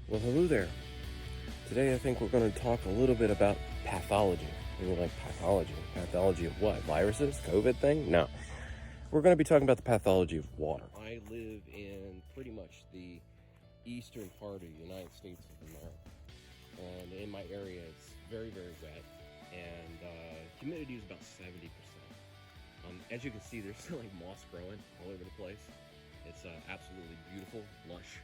Well, hello there. Today I think we're going to talk a little bit about pathology. And you're like, pathology? Pathology of what? Viruses? COVID thing? No. We're going to be talking about the pathology of water. I live in pretty much the eastern part of the United States of America. And in my area, it's very, very wet. And humidity is about 70%. As you can see, there's still like moss growing all over the place. It's absolutely beautiful, lush.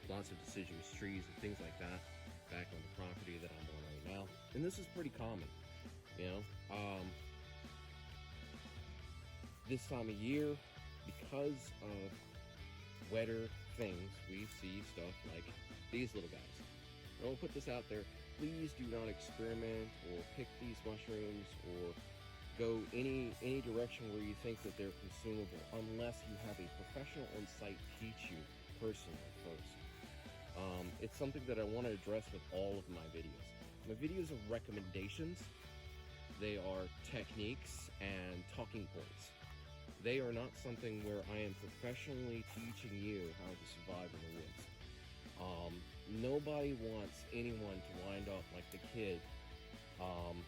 Lots of deciduous trees and things like that back on the property that I'm on right now. And this is pretty common, you know. This time of year, because of wetter things, we see stuff like these little guys. And I'll put this out there. Please do not experiment or pick these mushrooms or go any direction where you think that they're consumable unless you have a professional on site teach you personally first. It's something that I want to address with all of my videos. My videos are recommendations. They are techniques and talking points. They are not something where I am professionally teaching you how to survive in the woods. Nobody wants anyone to wind up like the kid from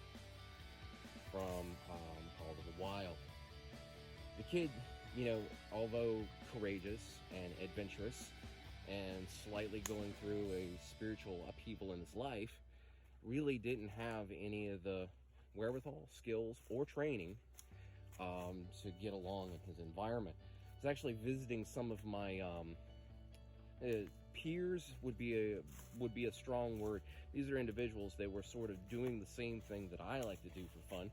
Call of the Wild. The kid, you know, although courageous and adventurous and slightly going through a spiritual upheaval in his life, really didn't have any of the wherewithal, skills, or training to get along in his environment. I was actually visiting some of my peers would be a strong word. These are individuals that were sort of doing the same thing that I like to do for fun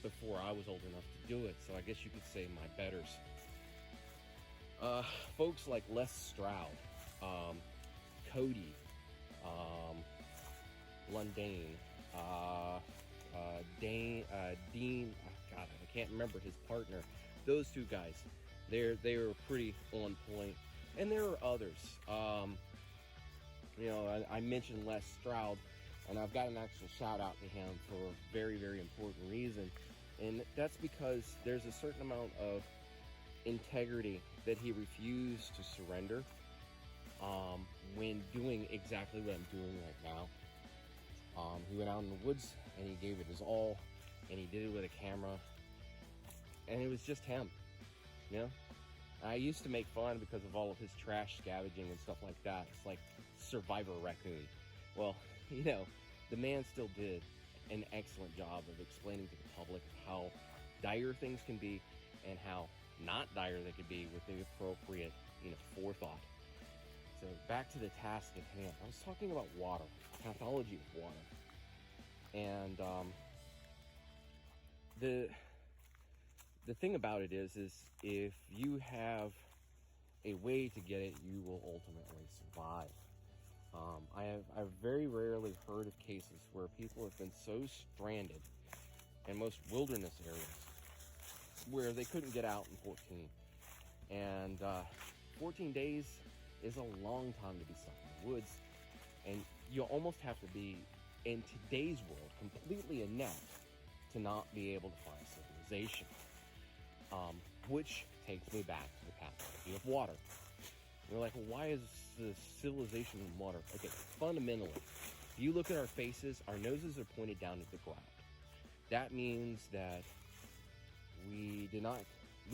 before I was old enough to do it. So I guess you could say my betters. Folks like Les Stroud, Cody, Lundane, Dean, God, I can't remember his partner. Those two guys, they were pretty on point. And there are others. You know, I mentioned Les Stroud, and I've got an actual shout out to him for a very, very important reason. And that's because there's a certain amount of integrity that he refused to surrender when doing exactly what I'm doing right now. He went out in the woods and he gave it his all, and he did it with a camera, and it was just him, you know. I used to make fun because of all of his trash scavenging and stuff like that. It's like Survivor Raccoon. Well, you know, the man still did an excellent job of explaining to the public how dire things can be and how not dire they could be with the appropriate, you know, forethought. So back to the task at hand. I was talking about water, pathology of water, and the thing about it is if you have a way to get it, you will ultimately survive. I've very rarely heard of cases where people have been so stranded in most wilderness areas where they couldn't get out in 14. And 14 days is a long time to be stuck in the woods. And you almost have to be, in today's world, completely inept to not be able to find civilization. Which takes me back to the pathology of water. You're like, well, why is the civilization in water? Okay, fundamentally, if you look at our faces, our noses are pointed down at the ground. That means that we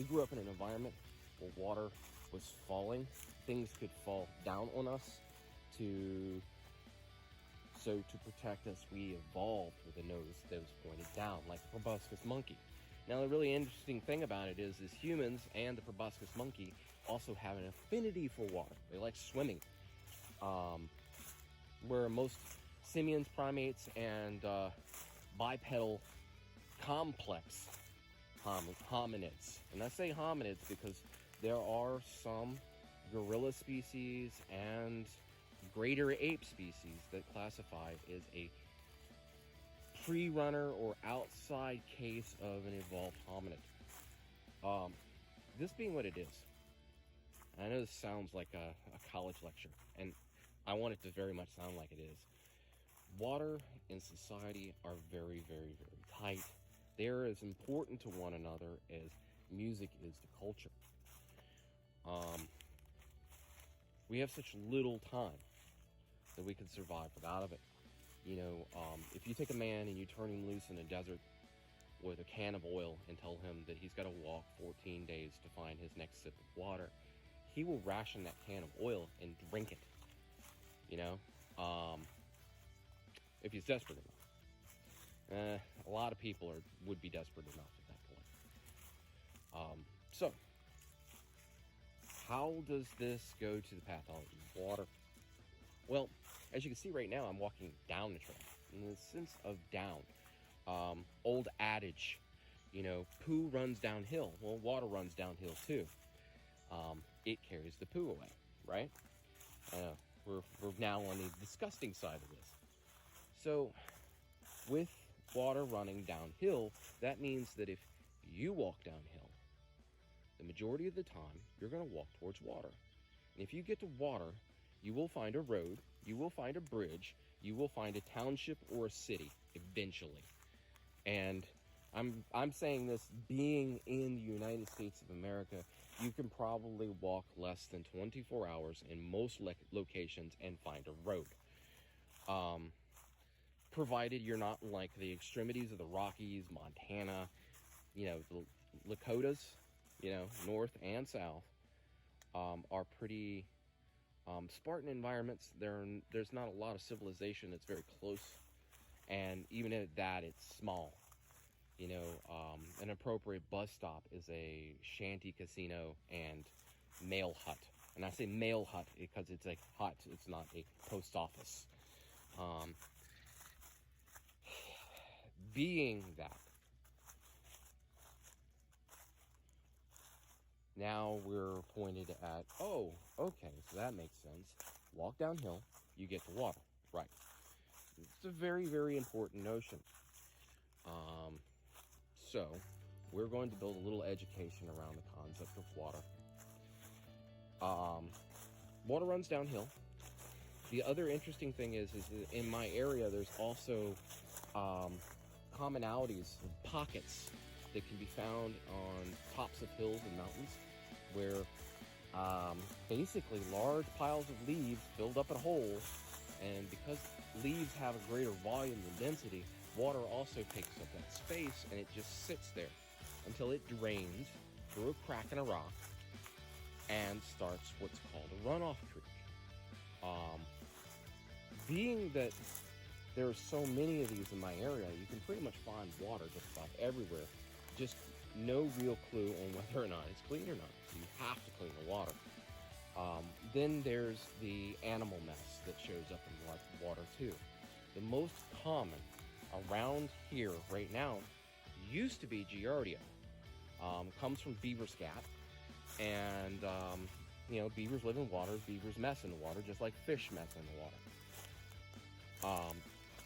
grew up in an environment where water was falling. Things could fall down on us to protect us. We evolved with a nose that was pointed down, like the proboscis monkey. Now, the really interesting thing about it is humans and the proboscis monkey also have an affinity for water. They like swimming. Where most simians, primates, and bipedal complex hominids. And I say hominids because there are some gorilla species and greater ape species that classify as a pre-runner or outside case of an evolved hominid. This being what it is, I know this sounds like a college lecture, and I want it to very much sound like it is. Water and society are very, very, very tight. They are as important to one another as music is to culture. We have such little time that we could survive without of it. You know, if you take a man and you turn him loose in a desert with a can of oil and tell him that he's got to walk 14 days to find his next sip of water, he will ration that can of oil and drink it, you know, if he's desperate enough. A lot of people would be desperate enough at that point. So, how does this go to the pathology of water? Well, as you can see right now, I'm walking down the trail. In the sense of down, old adage, you know, poo runs downhill. Well, water runs downhill too. It carries the poo away, right? We're now on the disgusting side of this. So, with water running downhill, that means that if you walk downhill, the majority of the time, you're going to walk towards water. And if you get to water, you will find a road, you will find a bridge, you will find a township or a city eventually. And I'm saying this being in the United States of America, you can probably walk less than 24 hours in most locations and find a road. Provided you're not in like the extremities of the Rockies, Montana, you know, the Lakotas, you know, north and south, are pretty Spartan environments. There's not a lot of civilization. It's very close, and even at that, it's small. You know, an appropriate bus stop is a shanty casino and mail hut. And I say mail hut because it's a hut. It's not a post office. Being that, now we're pointed at, oh, okay, so that makes sense. Walk downhill, you get to water. Right. It's a very, very important notion. So, we're going to build a little education around the concept of water. Water runs downhill. The other interesting thing is that in my area, there's also commonalities, pockets that can be found on tops of hills and mountains where basically large piles of leaves build up in a hole, and because leaves have a greater volume and density, water also takes up that space and it just sits there until it drains through a crack in a rock and starts what's called a runoff creek. Being that there are so many of these in my area, you can pretty much find water just about everywhere. Just no real clue on whether or not it's clean or not. So you have to clean the water. Then there's the animal mess that shows up in water too. The most common around here right now used to be Giardia. Comes from beaver scat, and you know, beavers live in water, beavers mess in the water, just like fish mess in the water.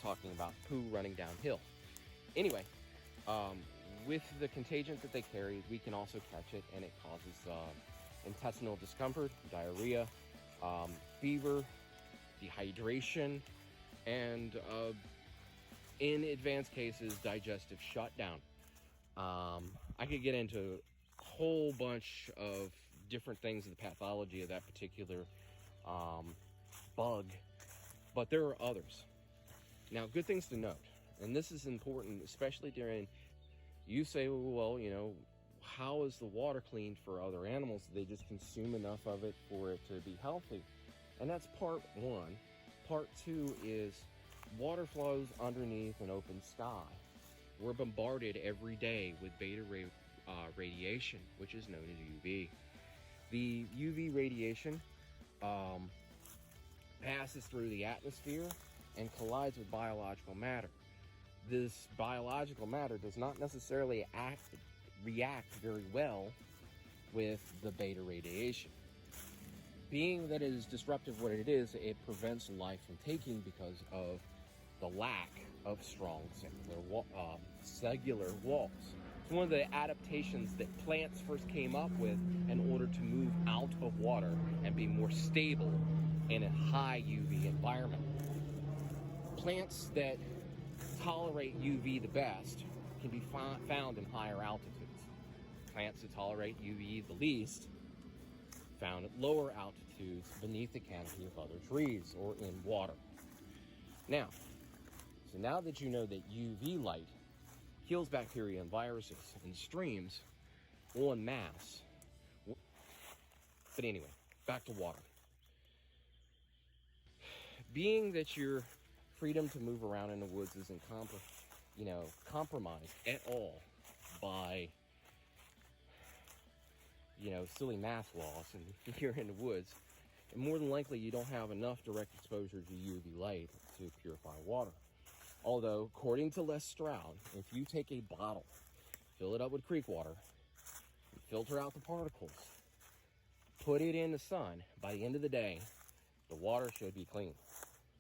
Talking about poo running downhill. Anyway, with the contagion that they carry, we can also catch it, and it causes intestinal discomfort, diarrhea, fever, dehydration, and in advanced cases, digestive shutdown. I could get into a whole bunch of different things of the pathology of that particular bug, but there are others. Now, good things to note, and this is important, especially during, you say, well, you know, how is the water cleaned for other animals? They just consume enough of it for it to be healthy. And that's part one. Part two is water flows underneath an open sky. We're bombarded every day with beta radiation, which is known as UV. The UV radiation passes through the atmosphere and collides with biological matter. This biological matter does not necessarily react very well with the beta radiation. Being that it is disruptive what it is, it prevents life from taking because of the lack of strong cellular walls. It's one of the adaptations that plants first came up with in order to move out of water and be more stable in a high UV environment. Plants that tolerate UV the best can be found in higher altitudes. Plants that tolerate UV the least found at lower altitudes. altitudes beneath the canopy of other trees or in water. Now, so now that you know that UV light kills bacteria and viruses in streams en masse. But anyway, back to water. Being that your freedom to move around in the woods isn't compromised at all by silly math laws, and you're in the woods, and more than likely you don't have enough direct exposure to UV light to purify water. Although, according to Les Stroud, if you take a bottle, fill it up with creek water, filter out the particles, put it in the sun, by the end of the day, the water should be clean.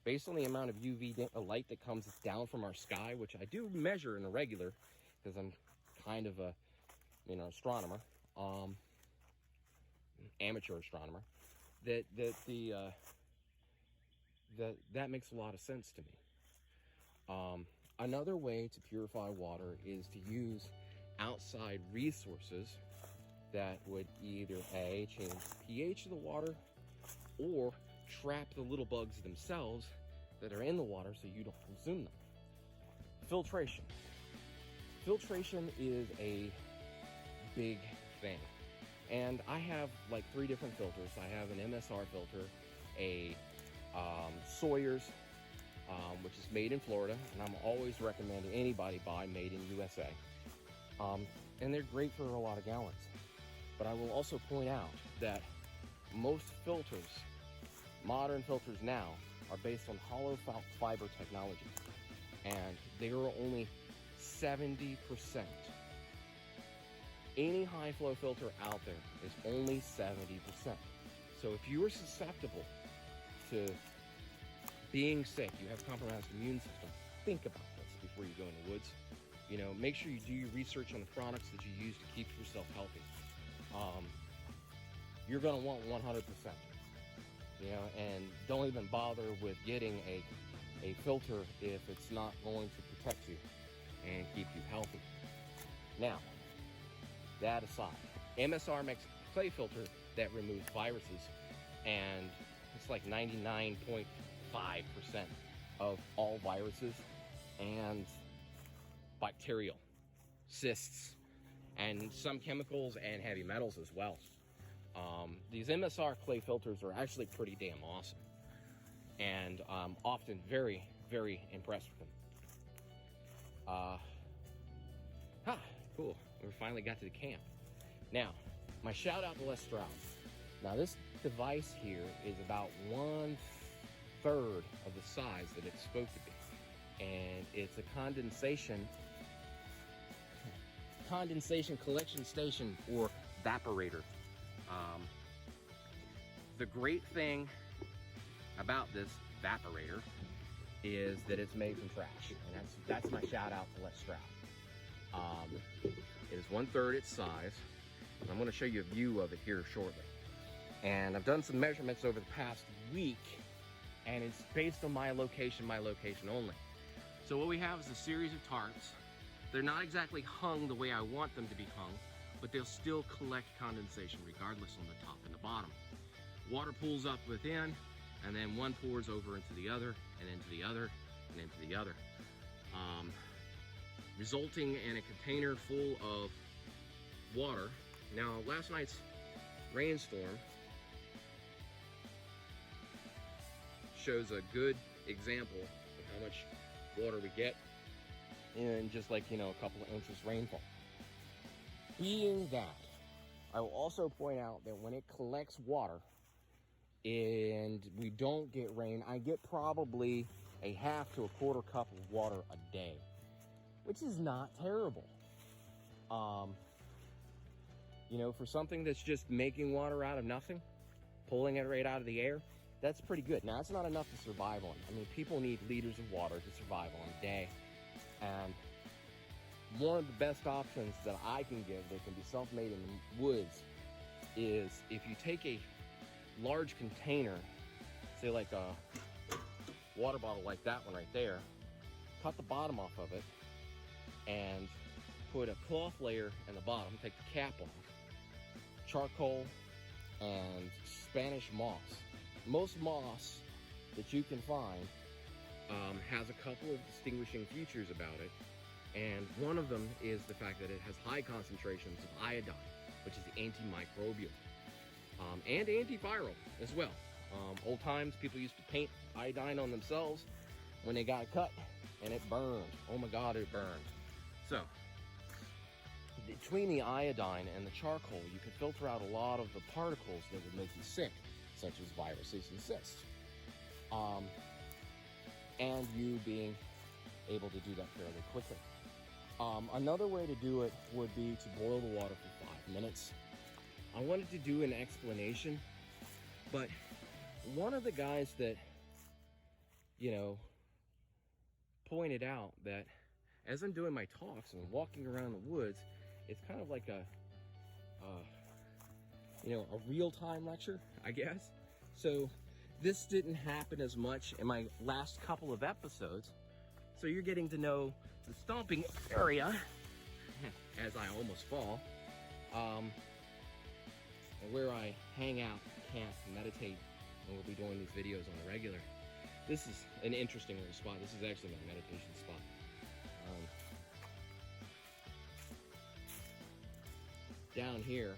Based on the amount of UV light that comes down from our sky, which I do measure in a regular, because I'm kind of a astronomer, amateur astronomer, that makes a lot of sense to me. Another way to purify water is to use outside resources that would either A, change the pH of the water, or trap the little bugs themselves that are in the water so you don't consume them. Filtration. Filtration is a big thing. And I have like 3 different filters. I have an MSR filter, a Sawyer's, which is made in Florida, and I'm always recommending anybody buy made in USA. And they're great for a lot of gallons. But I will also point out that most filters, modern filters now, are based on hollow fiber technology, and they are only 70%. Any high flow filter out there is only 70%. So if you are susceptible to being sick, you have compromised immune system, think about this before you go in the woods. Make sure you do your research on the products that you use to keep yourself healthy. You're going to want 100%. And don't even bother with getting a filter if it's not going to protect you and keep you healthy. Now, that aside, MSR makes a clay filter that removes viruses, and it's like 99.5% of all viruses and bacterial, cysts, and some chemicals and heavy metals as well. These MSR clay filters are actually pretty damn awesome, and I'm often very, very impressed with them. Cool. We finally got to the camp. Now, my shout out to Les Stroud. Now, this device here is about 1/3 of the size that it's supposed to be, and it's a condensation collection station or evaporator. The great thing about this evaporator is that it's made from trash, and that's my shout out to Les Stroud. It is 1/3 its size. I'm going to show you a view of it here shortly. And I've done some measurements over the past week, and it's based on my location only. So what we have is a series of tarps. They're not exactly hung the way I want them to be hung, but they'll still collect condensation regardless on the top and the bottom. Water pools up within, and then one pours over into the other, and into the other, and into the other. Resulting in a container full of water. Now, last night's rainstorm shows a good example of how much water we get in just like, a couple of inches rainfall. Being that, I will also point out that when it collects water and we don't get rain, I get probably a half to a quarter cup of water a day, which is not terrible. For something that's just making water out of nothing, pulling it right out of the air, that's pretty good. Now, that's not enough to survive on. I mean, people need liters of water to survive on a day. And one of the best options that I can give that can be self-made in the woods is if you take a large container, say like a water bottle like that one right there, cut the bottom off of it, and put a cloth layer in the bottom, take the cap off, charcoal, and Spanish moss. Most moss that you can find has a couple of distinguishing features about it, and one of them is the fact that it has high concentrations of iodine, which is antimicrobial and antiviral as well. Old times, people used to paint iodine on themselves when they got cut, and it burned. Oh my God, it burned. So, between the iodine and the charcoal, you can filter out a lot of the particles that would make you sick, such as viruses and cysts. And you being able to do that fairly quickly. Another way to do it would be to boil the water for 5 minutes. I wanted to do an explanation, but one of the guys that, pointed out that as I'm doing my talks and walking around the woods, it's kind of like a real-time lecture, I guess. So this didn't happen as much in my last couple of episodes. So you're getting to know the stomping area as I almost fall, and where I hang out, camp, meditate, and we'll be doing these videos on the regular. This is an interesting little spot. This is actually my meditation spot. Down here,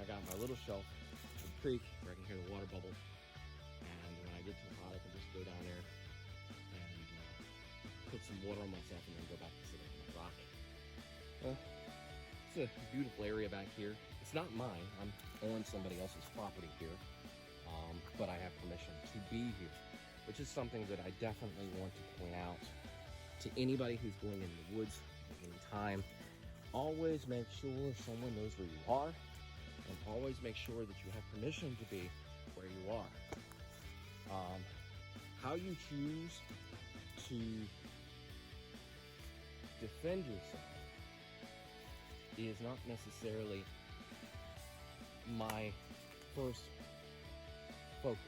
I got my little shelf of the creek where I can hear the water bubble. And when I get too hot, I can just go down there and put some water on myself and then go back to sit on my rock. It's a beautiful area back here. It's not mine. I'm on somebody else's property here. But I have permission to be here, which is something that I definitely want to point out to anybody who's going into the woods at any time. Always make sure someone knows where you are, and always make sure that you have permission to be where you are. How you choose to defend yourself is not necessarily my first focus.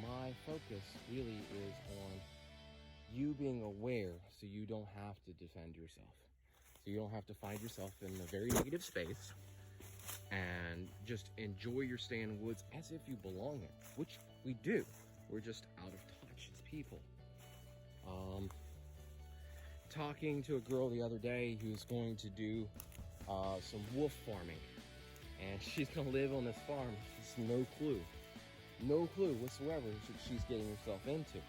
My focus really is on you being aware so you don't have to defend yourself. So you don't have to find yourself in a very negative space and just enjoy your stay in the woods as if you belong there, which we do. We're just out of touch as people. Talking to a girl the other day who's going to do some wolf farming, and she's gonna live on this farm. She's no clue whatsoever what she's getting herself into.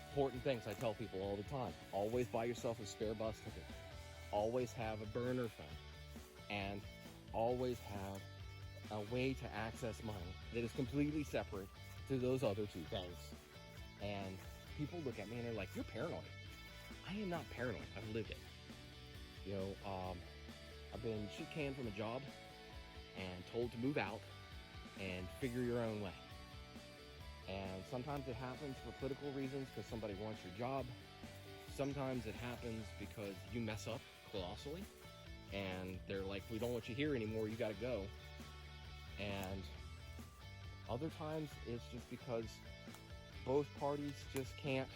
Important things I tell people all the time. Always buy yourself a spare bus ticket. Always have a burner phone. And always have a way to access money that is completely separate to those other two things. And people look at me and they're like, you're paranoid. I am not paranoid. I've lived it. I've been shit canned from a job and told to move out and figure your own way. And sometimes it happens for political reasons because somebody wants your job. Sometimes it happens because you mess up colossally and they're like, we don't want you here anymore, you gotta go. And other times it's just because both parties just can't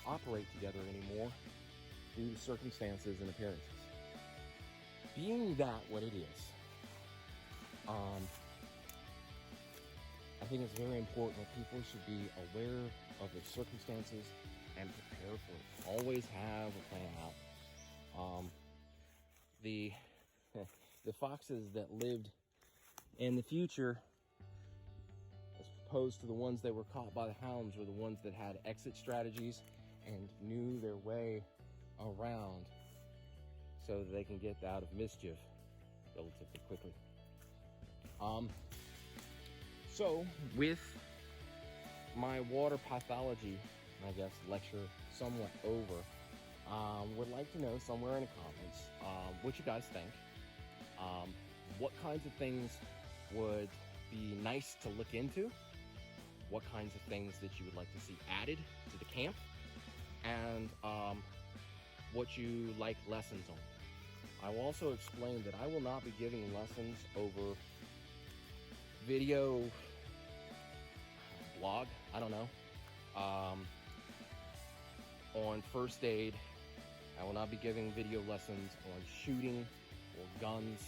operate together anymore due to circumstances and appearances. Being that what it is, I think it's very important that people should be aware of their circumstances and prepare for it. Always have a plan out. The foxes that lived in the future, as opposed to the ones that were caught by the hounds, were the ones that had exit strategies and knew their way around so that they can get out of mischief relatively quickly. So with my water pathology, I guess, lecture somewhat over, would like to know somewhere in the comments what you guys think. What kinds of things would be nice to look into? What kinds of things that you would like to see added to the camp? And what you like lessons on. I will also explain that I will not be giving lessons over video, blog, I don't know, on first aid. I will not be giving video lessons on shooting or guns,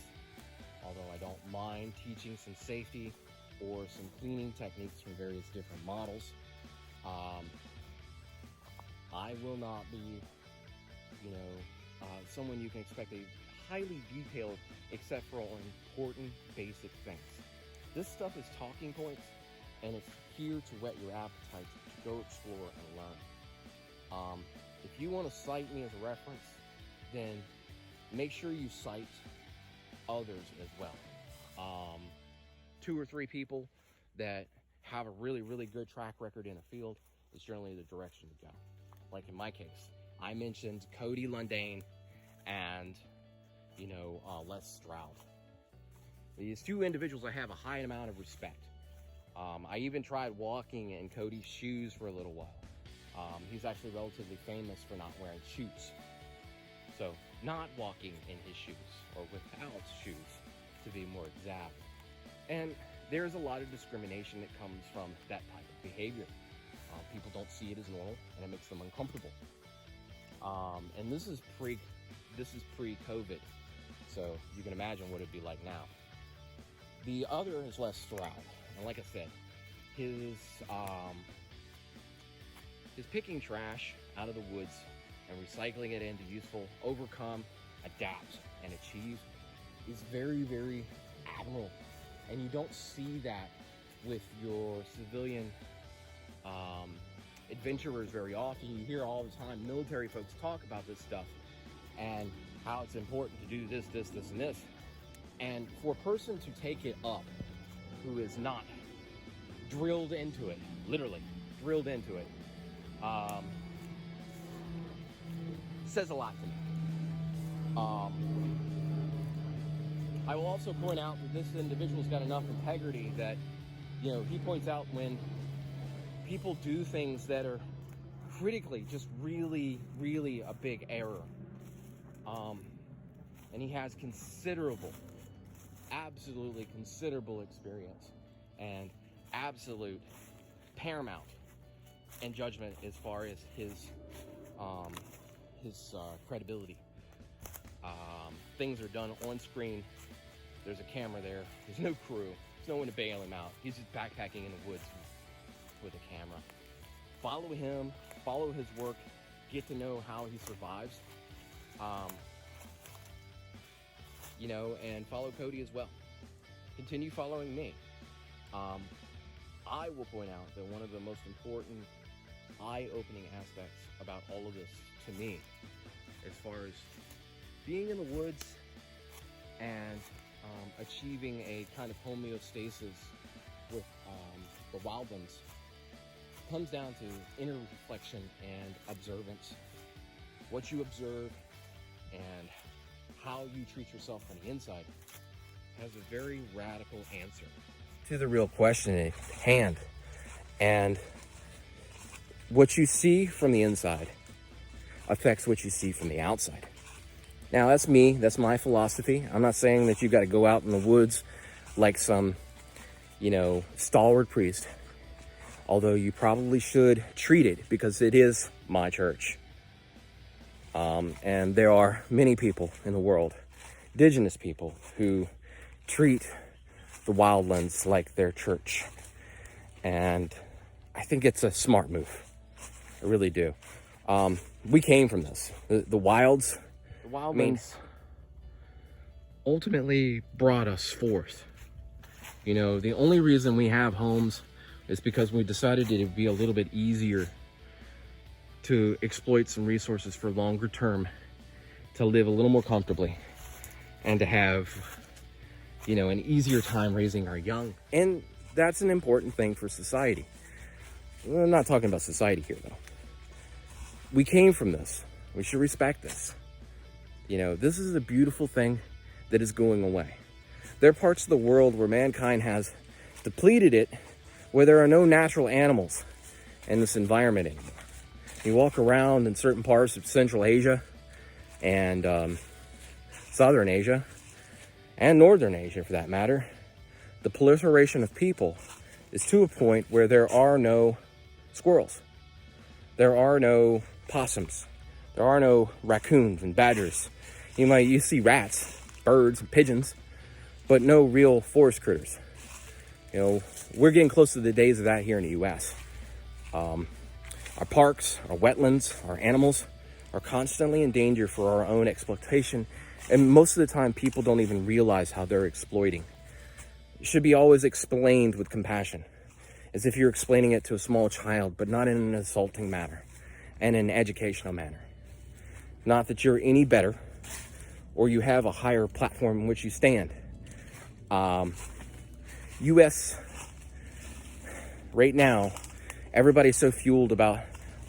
although I don't mind teaching some safety or some cleaning techniques from various different models. I will not be, someone you can expect a highly detailed, except for all important basic things. This stuff is talking points, and it's here to whet your appetite to go explore and learn. If you want to cite me as a reference, then make sure you cite others as well. 2 or 3 people that have a really, really good track record in a field is generally the direction to go. Like in my case, I mentioned Cody Lundane and, Les Stroud. These 2 individuals I have a high amount of respect. I even tried walking in Cody's shoes for a little while. He's actually relatively famous for not wearing shoes. So, not walking in his shoes, or without shoes, to be more exact. And there's a lot of discrimination that comes from that type of behavior. People don't see it as normal, and it makes them uncomfortable. And this is pre-COVID, so you can imagine what it'd be like now. The other is Les Stroud, and like I said, his picking trash out of the woods and recycling it into useful, overcome, adapt, and achieve is very, very admirable. And you don't see that with your civilian adventurers very often. You hear all the time military folks talk about this stuff and how it's important to do this, this, this, and this. And for a person to take it up who is not drilled into it, literally drilled into it, says a lot to me. I will also point out that this individual's got enough integrity that, he points out when people do things that are critically just really, really a big error. And he has absolutely considerable experience and absolute paramount and judgment as far as his credibility. Things are done on screen. There's a camera there. There's no crew. There's no one to bail him out. He's just backpacking in the woods with a camera. Follow him. Follow his work. Get to know how he survives. And follow Cody as well. Continue following me. I will point out that one of the most important eye-opening aspects about all of this to me, as far as being in the woods and achieving a kind of homeostasis with the wildlands, comes down to inner reflection and observance. What you observe and how you treat yourself on the inside has a very radical answer to the real question at hand. And what you see from the inside affects what you see from the outside. Now, that's me. That's my philosophy. I'm not saying that you got to go out in the woods like some, stalwart priest. Although you probably should treat it, because it is my church. And there are many people in the world, indigenous people, who treat the wildlands like their church. And I think it's a smart move. I really do. We came from this. The wildlands ultimately brought us forth. The only reason we have homes is because we decided it would be a little bit easier to exploit some resources for longer term, to live a little more comfortably, and to have, an easier time raising our young. And that's an important thing for society. I'm not talking about society here, though. We came from this. We should respect this. This is a beautiful thing that is going away. There are parts of the world where mankind has depleted it, where there are no natural animals in this environment anymore. You walk around in certain parts of Central Asia and Southern Asia and Northern Asia, for that matter, the proliferation of people is to a point where there are no squirrels. There are no possums. There are no raccoons and badgers. You see rats, birds and pigeons, but no real forest critters. You know, we're getting close to the days of that here in the U.S. Our parks, our wetlands, our animals are constantly in danger for our own exploitation. And most of the time, people don't even realize how they're exploiting. It should be always explained with compassion, as if you're explaining it to a small child, but not in an assaulting manner and in an educational manner. Not that you're any better or you have a higher platform in which you stand. U.S. right now, everybody's so fueled about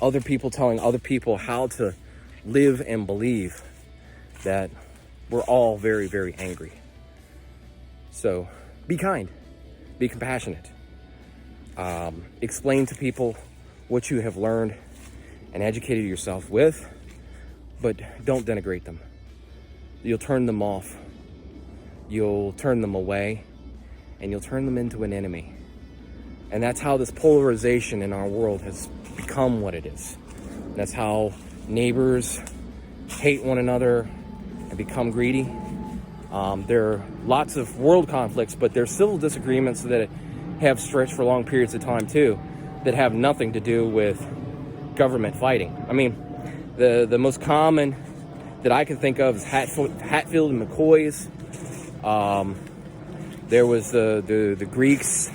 other people telling other people how to live and believe that we're all very, very angry. So be kind, be compassionate. Explain to people what you have learned and educated yourself with, but don't denigrate them. You'll turn them off. You'll turn them away, and you'll turn them into an enemy. And that's how this polarization in our world has become what it is. That's how neighbors hate one another and become greedy. There are lots of world conflicts, but there's civil disagreements that have stretched for long periods of time too, that have nothing to do with government fighting. I mean, the most common that I can think of is Hatfield and McCoy's. There was the Greeks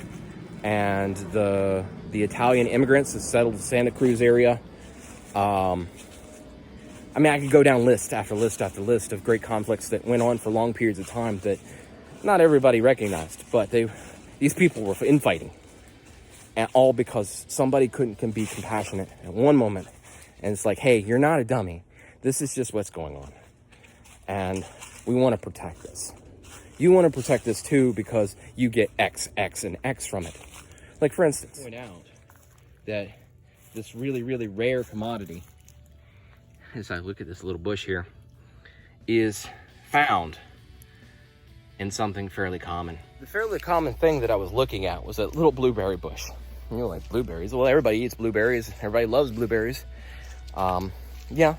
and the Italian immigrants that settled the Santa Cruz area. I mean, I could go down list after list after list of great conflicts that went on for long periods of time that not everybody recognized, but these people were infighting, and all because somebody can be compassionate at one moment, and it's like, hey, you're not a dummy. This is just what's going on, and we want to protect this. You want to protect this too because you get X, X, and X from it. Like, for instance, point out that this really, really rare commodity, as I look at this little bush here, is found in something fairly common. The fairly common thing that I was looking at was a little blueberry bush. You know, like blueberries. Well, everybody eats blueberries. Everybody loves blueberries. Yeah,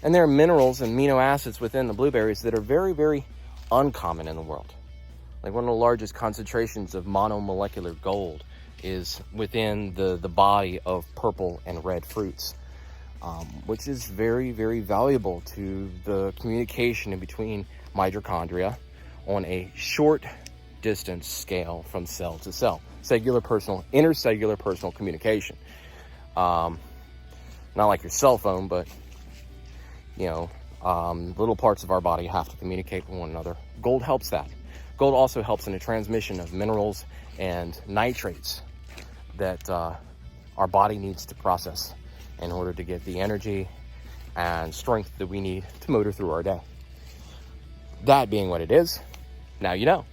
and there are minerals and amino acids within the blueberries that are very, very uncommon in the world. Like, one of the largest concentrations of monomolecular gold is within the body of purple and red fruits, which is very, very valuable to the communication in between mitochondria on a short distance scale from cell to cell. Intercellular personal communication. Not like your cell phone, but, you know, little parts of our body have to communicate with one another. Gold helps that. Gold also helps in the transmission of minerals and nitrates that our body needs to process in order to get the energy and strength that we need to motor through our day. That being what it is, now you know.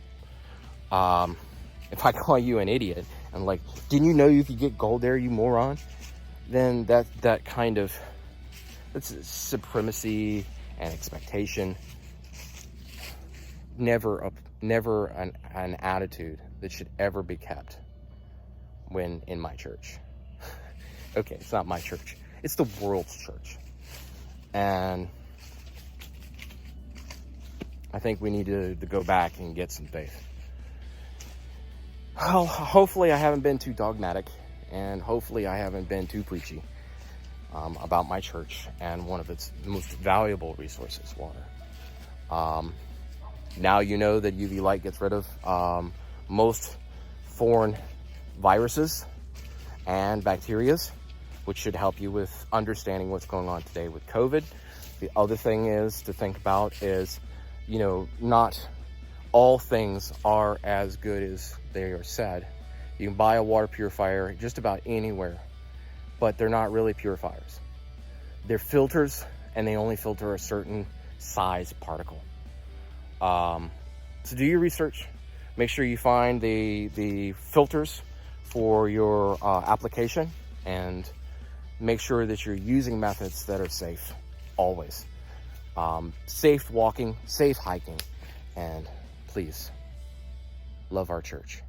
If I call you an idiot and like, didn't you know you could get gold there, you moron? Then that kind of, that's supremacy and expectation. Never an attitude that should ever be kept when in my church. Okay, it's not my church. It's the world's church. And I think we need to go back and get some faith. Well, hopefully I haven't been too dogmatic, and hopefully I haven't been too preachy about my church and one of its most valuable resources, water. Now you know that UV light gets rid of most foreign viruses and bacterias, which should help you with understanding what's going on today with COVID. The other thing is to think about is, you know, not all things are as good as they are said. You can buy a water purifier just about anywhere, but they're not really purifiers. They're filters, and they only filter a certain size particle. So do your research. Make sure you find the filters for your application, and make sure that you're using methods that are safe, always. Safe walking, safe hiking, and please, love our church.